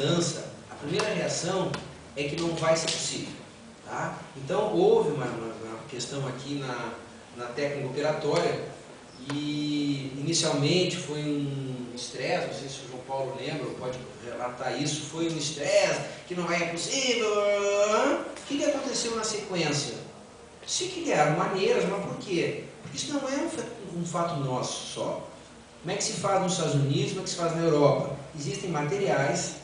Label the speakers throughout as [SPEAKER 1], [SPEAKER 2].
[SPEAKER 1] mudança, a primeira reação é que não vai ser possível. Tá? Então, houve uma questão aqui na técnica operatória e, inicialmente, foi um estresse, não sei se o João Paulo lembra ou pode relatar isso, foi um estresse, que não é possível. O que aconteceu na sequência? Se criaram maneiras, mas por quê? Porque isso não é um fato nosso só. Como é que se faz nos Estados Unidos, como é que se faz na Europa? Existem materiais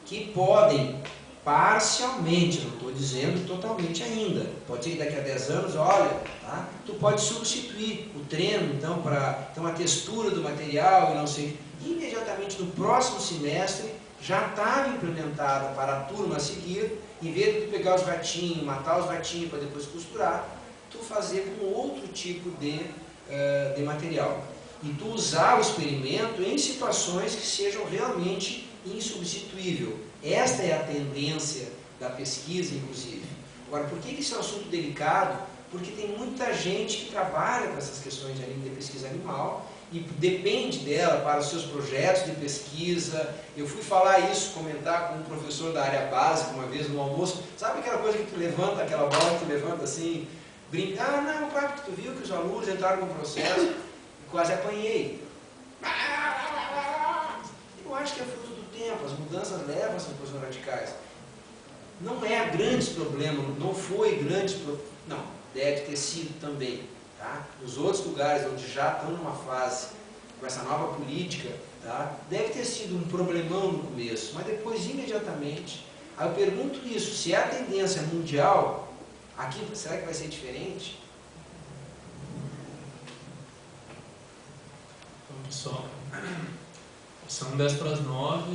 [SPEAKER 1] que podem, parcialmente, não estou dizendo totalmente ainda, pode ser que daqui a 10 anos, olha, tá? Tu pode substituir o treino, então, a textura do material e não sei, imediatamente no próximo semestre, já estava implementada para a turma a seguir, em vez de tu pegar os ratinhos, matar os ratinhos para depois costurar, tu fazer com outro tipo de material. E tu usar o experimento em situações que sejam realmente insubstituível. Esta é a tendência da pesquisa, inclusive. Agora, por que isso é um assunto delicado? Porque tem muita gente que trabalha com essas questões de pesquisa animal e depende dela para os seus projetos de pesquisa. Eu fui falar isso, comentar com um professor da área básica uma vez no almoço. Sabe aquela coisa que tu levanta, aquela bola que tu levanta assim, brinca? Ah, não, claro que tu viu que os alunos entraram no processo e quase apanhei. Eu acho que é fruto do tempo, as mudanças levam a essas posições radicais. Não é grandes problemas, não foi grandes problemas, não, deve ter sido também. Tá? Nos outros lugares onde já estão numa fase com essa nova política, tá? Deve ter sido um problemão no começo, mas depois imediatamente. Aí eu pergunto isso, se é a tendência mundial, aqui será que vai ser diferente?
[SPEAKER 2] Então, pessoal, são 10 para as 9,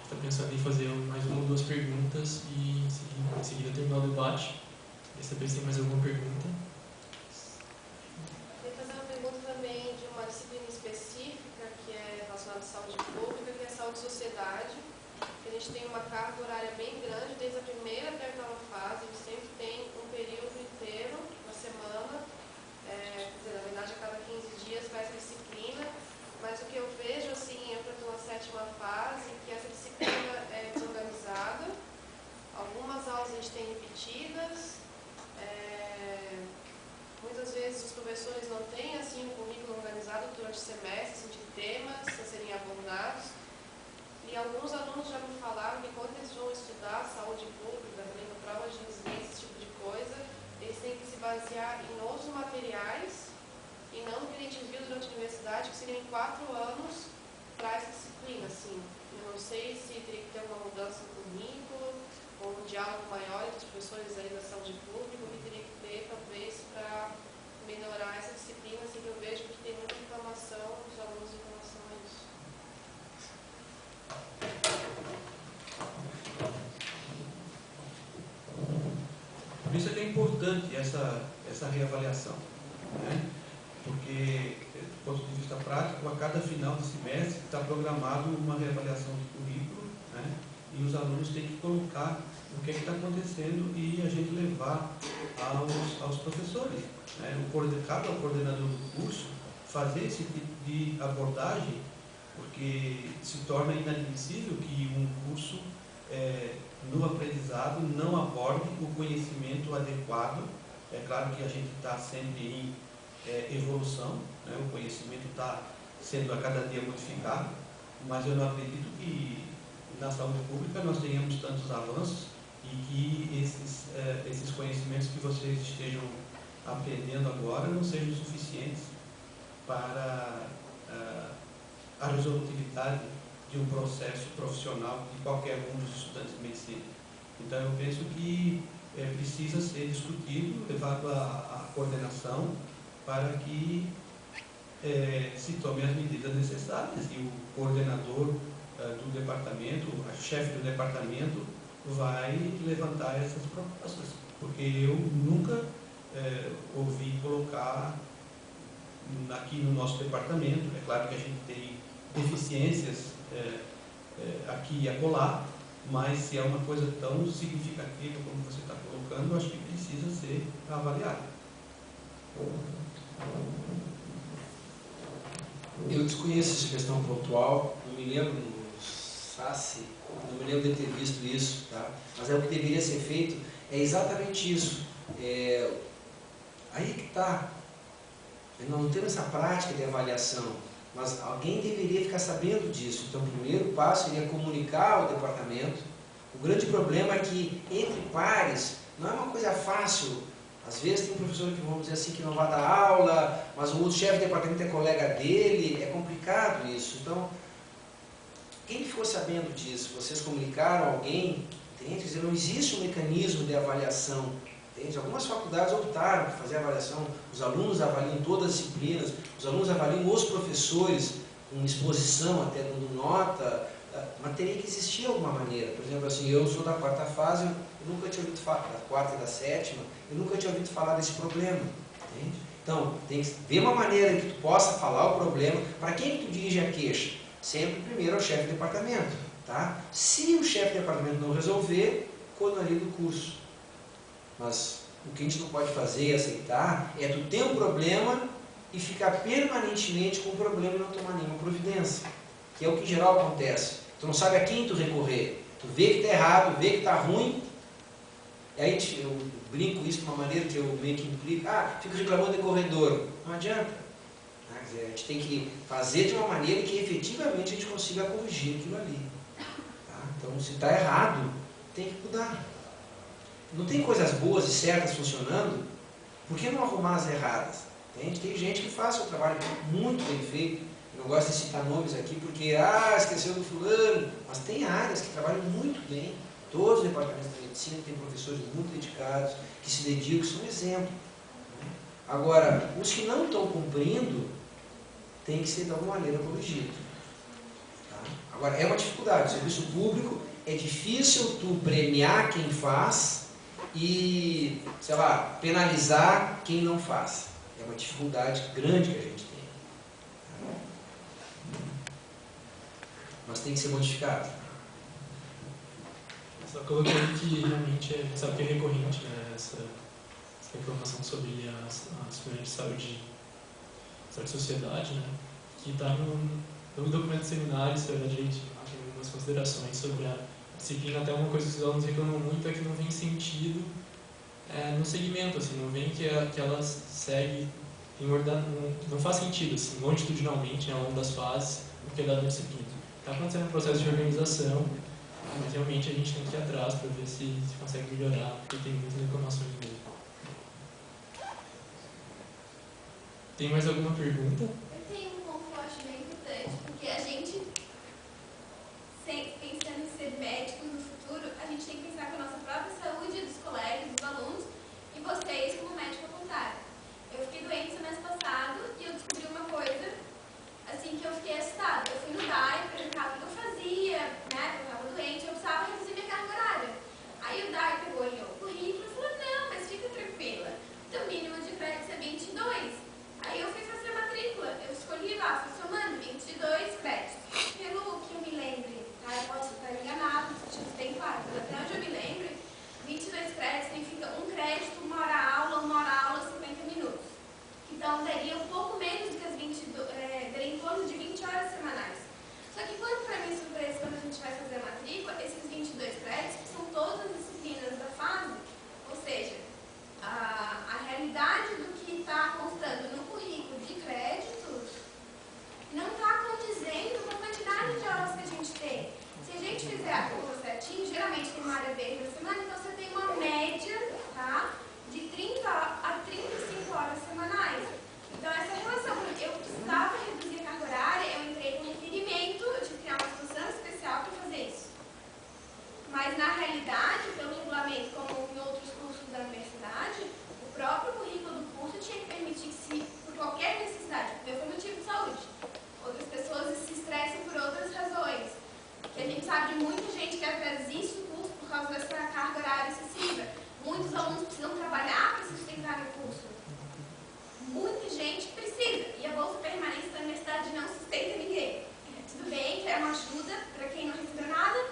[SPEAKER 2] está pensando em fazer mais uma ou duas perguntas e em seguida terminar o debate. Queria saber se tem mais alguma pergunta.
[SPEAKER 3] Também de uma disciplina específica que é relacionada à saúde pública, que é a saúde e sociedade, que a gente tem uma carga horária bem grande, desde a primeira até a oitava fase, a gente sempre tem um período inteiro na semana, quer dizer, na verdade a cada 15 dias vai essa disciplina, mas o que eu vejo, assim, eu estou na sétima fase, que essa disciplina é desorganizada, algumas aulas a gente tem repetidas, muitas vezes os professores não têm assim um currículo organizado durante o semestre, assim, de temas a serem abordados. E alguns alunos já me falaram que quando eles vão estudar saúde pública, também na prova de residência, esse tipo de coisa, eles têm que se basear em outros materiais e não no que a gente viu durante a universidade, que seriam 4 anos para essa disciplina. Assim. Eu não sei se teria que ter alguma mudança no currículo ou um diálogo maior entre os professores aí da saúde pública, que teria que ter, talvez, para melhorar essa disciplina, assim, que eu vejo que tem muita informação dos alunos em relação a isso.
[SPEAKER 4] Por isso é que é importante essa reavaliação, né? Porque, do ponto de vista prático, a cada final de semestre está programado uma reavaliação do currículo, né? E os alunos têm que colocar o que está acontecendo e a gente levar aos professores, né? Cabe ao coordenador do curso fazer esse tipo de abordagem, porque se torna inadmissível que um curso no aprendizado não aborde o conhecimento adequado. É claro que a gente está sempre em evolução, né? O conhecimento está sendo a cada dia modificado, mas eu não acredito que na saúde pública nós tenhamos tantos avanços e que esses conhecimentos que vocês estejam aprendendo agora não sejam suficientes para a resolutividade de um processo profissional de qualquer um dos estudantes de medicina. Então eu penso que precisa ser discutido, levado à coordenação, para que se tomem as medidas necessárias e o coordenador do departamento, a chefe do departamento, vai levantar essas propostas, porque eu nunca ouvi colocar aqui no nosso departamento. É claro que a gente tem deficiências aqui e acolá, mas se é uma coisa tão significativa como você está colocando, eu acho que precisa ser avaliado.
[SPEAKER 1] Eu desconheço essa questão pontual, não me lembro nos disfarce, não me lembro de ter visto isso, tá? Mas é o que deveria ser feito, é exatamente isso. Aí que está. Nós não temos essa prática de avaliação, mas alguém deveria ficar sabendo disso. Então, o primeiro passo seria comunicar ao departamento. O grande problema é que, entre pares, não é uma coisa fácil. Às vezes tem um professor que, vamos dizer assim, que não vai dar aula, mas o outro chefe de departamento é colega dele, é complicado isso. Então, quem ficou sabendo disso? Vocês comunicaram a alguém? Entende? Quer dizer, não existe um mecanismo de avaliação. Entende? Algumas faculdades optaram por fazer avaliação, os alunos avaliam todas as disciplinas, os alunos avaliam os professores, com exposição, até dando nota, mas teria que existir alguma maneira. Por exemplo, assim, eu sou da quarta fase, eu nunca tinha ouvido falar, da quarta e da sétima, eu nunca tinha ouvido falar desse problema. Entende? Então, tem que ver uma maneira que tu possa falar o problema. Para quem que tu dirige a queixa? Sempre primeiro ao chefe de departamento. Tá? Se o chefe de departamento não resolver, coordenaria do curso. Mas o que a gente não pode fazer e aceitar é tu ter um problema e ficar permanentemente com o problema e não tomar nenhuma providência. Que é o que em geral acontece. Tu não sabe a quem tu recorrer. Tu vê que está errado, vê que está ruim. E aí eu brinco isso de uma maneira que eu meio que implico. Fico reclamando de corredor. Não adianta. Quer dizer, a gente tem que fazer de uma maneira que efetivamente a gente consiga corrigir aquilo ali. Tá? Então, se está errado, tem que mudar. Não tem coisas boas e certas funcionando, por que não arrumar as erradas? Entende? Tem gente que faz o seu trabalho muito bem feito. Eu não gosto de citar nomes aqui porque, esqueceu do fulano. Mas tem áreas que trabalham muito bem. Todos os departamentos de medicina têm professores muito dedicados, que se dedicam, são exemplo. Agora, os que não estão cumprindo, tem que ser de alguma maneira corrigido. Tá? Agora, é uma dificuldade. O serviço público é difícil tu premiar quem faz e, sei lá, penalizar quem não faz. É uma dificuldade grande que a gente tem. Mas tem que ser modificado.
[SPEAKER 2] Só coloquei que realmente sabe que é recorrente, né, essa informação sobre as funções de saúde e sociedade, né, que está no documento de seminário, se a gente tem algumas considerações sobre a disciplina. Até uma coisa que os alunos reclamam muito é que não vem sentido no segmento, assim, não vem que ela segue não faz sentido, assim, longitudinalmente, ao longo das fases, o que é dado na disciplina. Está acontecendo um processo de organização, mas realmente a gente tem que ir atrás para ver se consegue melhorar, porque tem muitas reclamações mesmo. Tem mais alguma pergunta?
[SPEAKER 5] Eu tenho um ponto que eu acho bem importante, porque a gente, pensando em ser médico no futuro, a gente tem que pensar com a nossa própria saúde, dos colegas, dos alunos, e vocês como médico voluntário. Eu fiquei doente semestre passado e eu descobri uma coisa, assim, que eu fiquei assustada. Eu fui no DAI, perguntava o que eu fazia, né, eu estava doente, eu precisava reduzir minha carga horária. Aí o DAI pegou o currículo e falou, não, mas fica tranquila, o teu mínimo de créditos é 22. Aí eu fui fazer a matrícula, eu escolhi lá, fui somando 22 créditos. Pelo que eu me lembre, tá, eu posso estar enganado, tipo, tem claro, mas até onde eu me lembro, 22 créditos significa um crédito, uma hora aula, 50 minutos. Então, daria um pouco menos do que as 22, daria em torno de 20 horas semanais. Só que, quando para mim surpresa, quando a gente vai fazer a matrícula, esses 22 créditos são todas as disciplinas da fase, ou seja, a realidade do que está constando no currículo de créditos não está condizendo com a quantidade de horas que a gente tem. Se a gente fizer a curva certinho, geralmente tem uma área verde na semana, então você tem uma média, tá, de 30 a 35 horas semanais. Então, essa relação, eu precisava reduzir a carga horária, eu entrei com requerimento de criar uma situação especial para fazer isso. Mas, na realidade, pelo regulamento, como em outros cursos da universidade, o próprio currículo do curso tinha que permitir que, se por qualquer necessidade, porque foi motivo de saúde, outras pessoas se estressem por outras razões, que a gente sabe de muita gente que até desiste do curso por causa dessa carga horária excessiva. Muitos alunos precisam trabalhar para se sustentar no curso. Muita gente precisa. E a bolsa permanente da universidade não sustenta ninguém. Tudo bem que é uma ajuda para quem não recebeu nada,